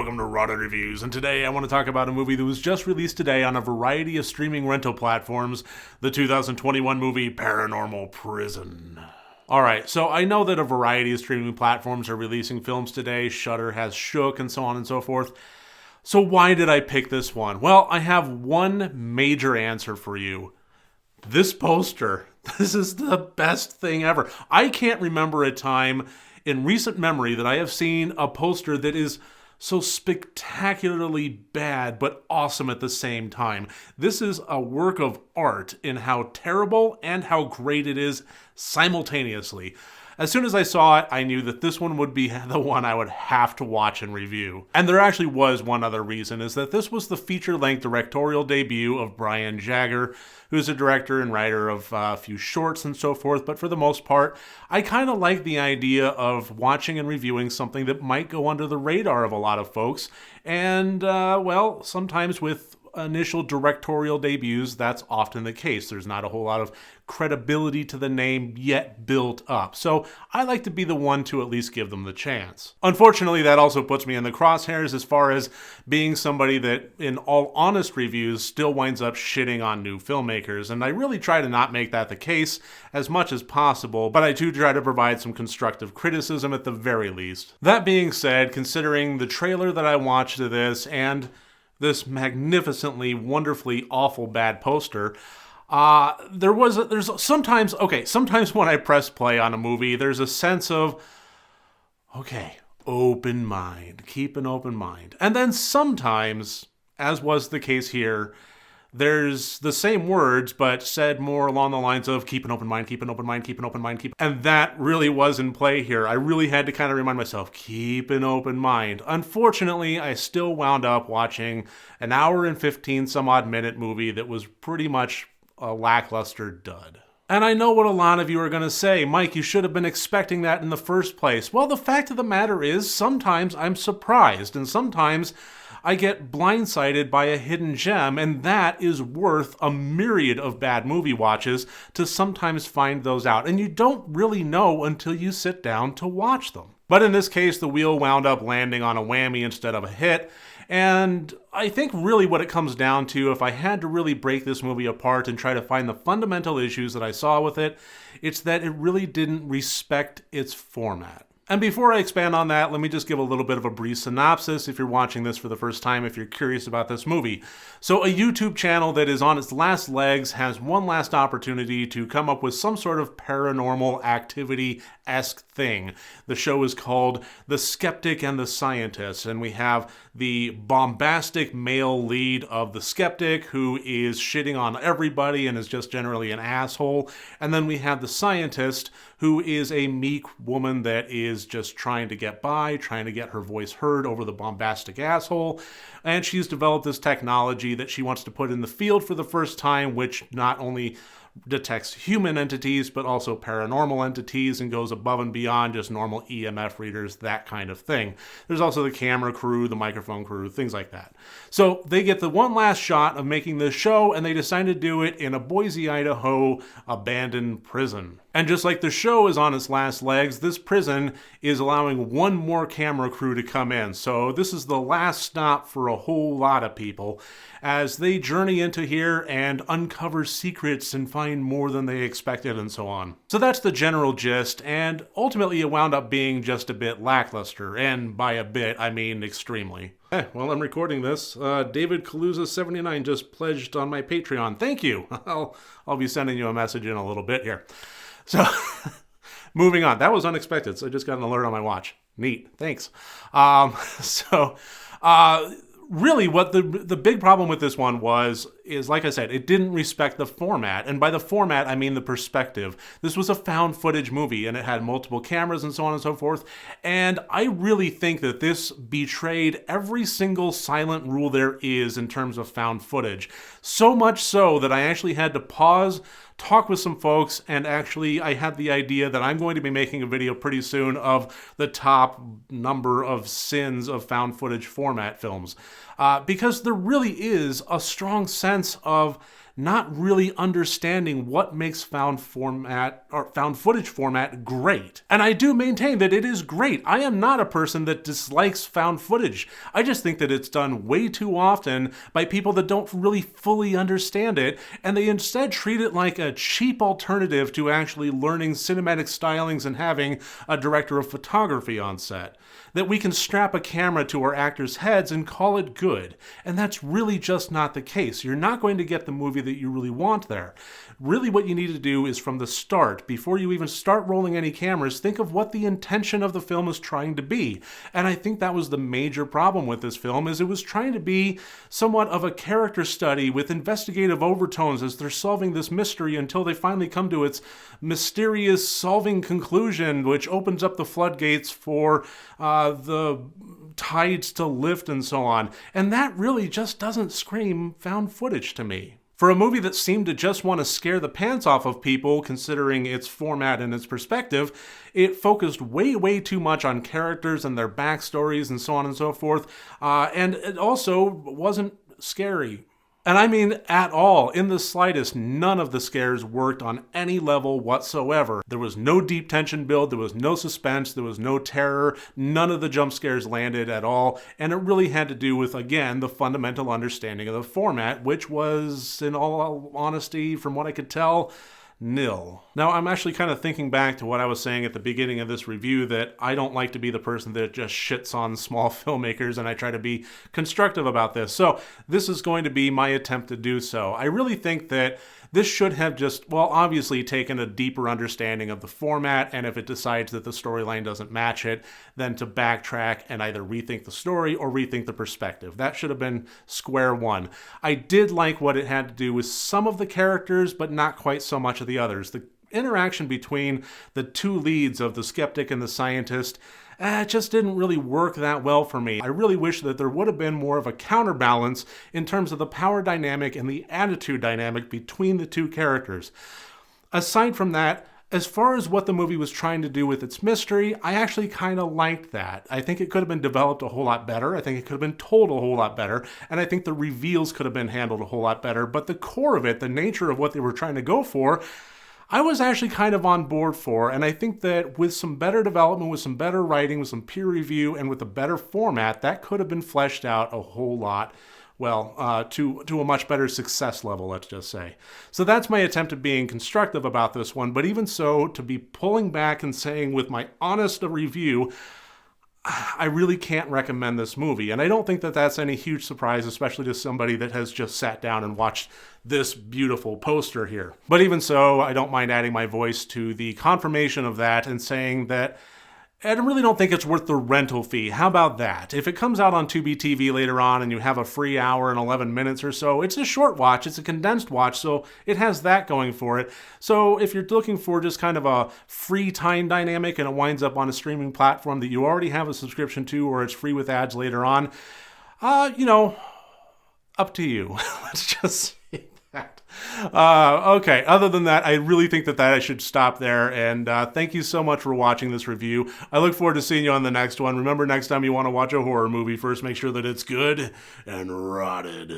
welcome to Rotted Reviews, and today I want to talk about a movie that was just released today on a variety of streaming rental platforms, the 2021 movie Paranormal Prison. Alright, so I know that a variety of streaming platforms are releasing films today. Shudder has Shook and so on and so forth. So why did I pick this one? Well, I have one major answer for you. This poster. This is the best thing ever. I can't remember a time in recent memory that I have seen a poster that is so spectacularly bad but awesome at the same time. This is a work of art in how terrible and how great it is simultaneously. As soon as I saw it, I knew that this one would be the one I would have to watch and review. And there actually was one other reason, is that this was the feature-length directorial debut of Brian Jagger, who's a director and writer of a few shorts and so forth, but for the most part, I kind of like the idea of watching and reviewing something that might go under the radar of a lot of folks, and, well, sometimes with initial directorial debuts, that's often the case. There's not a whole lot of credibility to the name yet built up. So I like to be the one to at least give them the chance. Unfortunately, that also puts me in the crosshairs as far as being somebody that, in all honest reviews, still winds up shitting on new filmmakers. And I really try to not make that the case as much as possible, but I do try to provide some constructive criticism at the very least. That being said, considering the trailer that I watched of this and this magnificently, wonderfully awful bad poster, sometimes when I press play on a movie, there's a sense of, okay, open mind, keep an open mind. And then sometimes, as was the case here, there's the same words, but said more along the lines of keep an open mind, keep an open mind, keep an open mind, keep. And that really was in play here. I really had to kind of remind myself, keep an open mind. Unfortunately, I still wound up watching an hour and 15 some odd minute movie that was pretty much a lackluster dud. And I know what a lot of you are going to say, Mike, you should have been expecting that in the first place. Well, the fact of the matter is, sometimes I'm surprised, and sometimes I get blindsided by a hidden gem, and that is worth a myriad of bad movie watches to sometimes find those out. And you don't really know until you sit down to watch them. But in this case, the wheel wound up landing on a whammy instead of a hit. And I think really what it comes down to, if I had to really break this movie apart and try to find the fundamental issues that I saw with it, it's that it really didn't respect its format. And before I expand on that, let me just give a little bit of a brief synopsis if you're watching this for the first time, if you're curious about this movie. So a YouTube channel that is on its last legs has one last opportunity to come up with some sort of paranormal activity-esque thing. The show is called The Skeptic and the Scientist, and we have the bombastic male lead of the skeptic who is shitting on everybody and is just generally an asshole. And then we have the scientist who is a meek woman that is just trying to get by, trying to get her voice heard over the bombastic asshole. And she's developed this technology that she wants to put in the field for the first time, which not only detects human entities, but also paranormal entities and goes above and beyond just normal EMF readers, that kind of thing. There's also the camera crew, the microphone crew, things like that. So they get the one last shot of making this show, and they decide to do it in a Boise, Idaho abandoned prison. And just like the show is on its last legs, this prison is allowing one more camera crew to come in. So this is the last stop for a whole lot of people as they journey into here and uncover secrets and find more than they expected and so on. So that's the general gist, and ultimately it wound up being just a bit lackluster, and by a bit, I mean extremely. Well, I'm recording this. David Kaluza79 just pledged on my Patreon. Thank you. I'll be sending you a message in a little bit here. So, moving on. That was unexpected, so I just got an alert on my watch. Neat. Thanks. Really, what the big problem with this one is, like I said, it didn't respect the format. And by the format, I mean the perspective. This was a found footage movie, and it had multiple cameras and so on and so forth. And I really think that this betrayed every single silent rule there is in terms of found footage. So much so that I actually had to pause, talk with some folks, and actually I had the idea that I'm going to be making a video pretty soon of the top number of sins of found footage format films. Because there really is a strong sense of not really understanding what makes found footage format great. And I do maintain that it is great. I am not a person that dislikes found footage. I just think that it's done way too often by people that don't really fully understand it, and they instead treat it like a cheap alternative to actually learning cinematic stylings and having a director of photography on set. That we can strap a camera to our actors' heads and call it good. And that's really just not the case. You're not going to get the movie that you really want there. Really what you need to do is from the start, before you even start rolling any cameras, think of what the intention of the film is trying to be. And I think that was the major problem with this film, is it was trying to be somewhat of a character study with investigative overtones as they're solving this mystery until they finally come to its mysterious solving conclusion, which opens up the floodgates for the tides to lift and so on. And that really just doesn't scream found footage to me. For a movie that seemed to just want to scare the pants off of people, considering its format and its perspective, it focused way too much on characters and their backstories and so on and so forth. And it also wasn't scary. And I mean at all, in the slightest. None of the scares worked on any level whatsoever. There was no deep tension build, there was no suspense, there was no terror, none of the jump scares landed at all, and it really had to do with, again, the fundamental understanding of the format, which was, in all honesty, from what I could tell, nil. Now, I'm actually kind of thinking back to what I was saying at the beginning of this review, that I don't like to be the person that just shits on small filmmakers, and I try to be constructive about this. So this is going to be my attempt to do so. I really think that this should have just, well, obviously taken a deeper understanding of the format, and if it decides that the storyline doesn't match it, then to backtrack and either rethink the story or rethink the perspective. That should have been square one. I did like what it had to do with some of the characters, but not quite so much of the others. The interaction between the two leads of the skeptic and the scientist it just didn't really work that well for me. I really wish that there would have been more of a counterbalance in terms of the power dynamic and the attitude dynamic between the two characters. Aside from that, as far as what the movie was trying to do with its mystery, I actually kind of liked that. I think it could have been developed a whole lot better. I think it could have been told a whole lot better. And I think the reveals could have been handled a whole lot better. But the core of it, the nature of what they were trying to go for, I was actually kind of on board for, and I think that with some better development, with some better writing, with some peer review, and with a better format, that could have been fleshed out a whole lot, well, to a much better success level, let's just say. So that's my attempt at being constructive about this one, but even so, to be pulling back and saying with my honest review, I really can't recommend this movie. And I don't think that that's any huge surprise, especially to somebody that has just sat down and watched this beautiful poster here. But even so, I don't mind adding my voice to the confirmation of that and saying that I really don't think it's worth the rental fee. How about that? If it comes out on Tubi TV later on and you have a free hour and 11 minutes or so, it's a short watch, it's a condensed watch, so it has that going for it. So if you're looking for just kind of a free time dynamic and it winds up on a streaming platform that you already have a subscription to or it's free with ads later on, up to you. Let's just say that. Okay, other than that, I really think that I should stop there, and thank you so much for watching this review. I look forward to seeing you on the next one. Remember, next time you want to watch a horror movie, first make sure that it's good and rotted.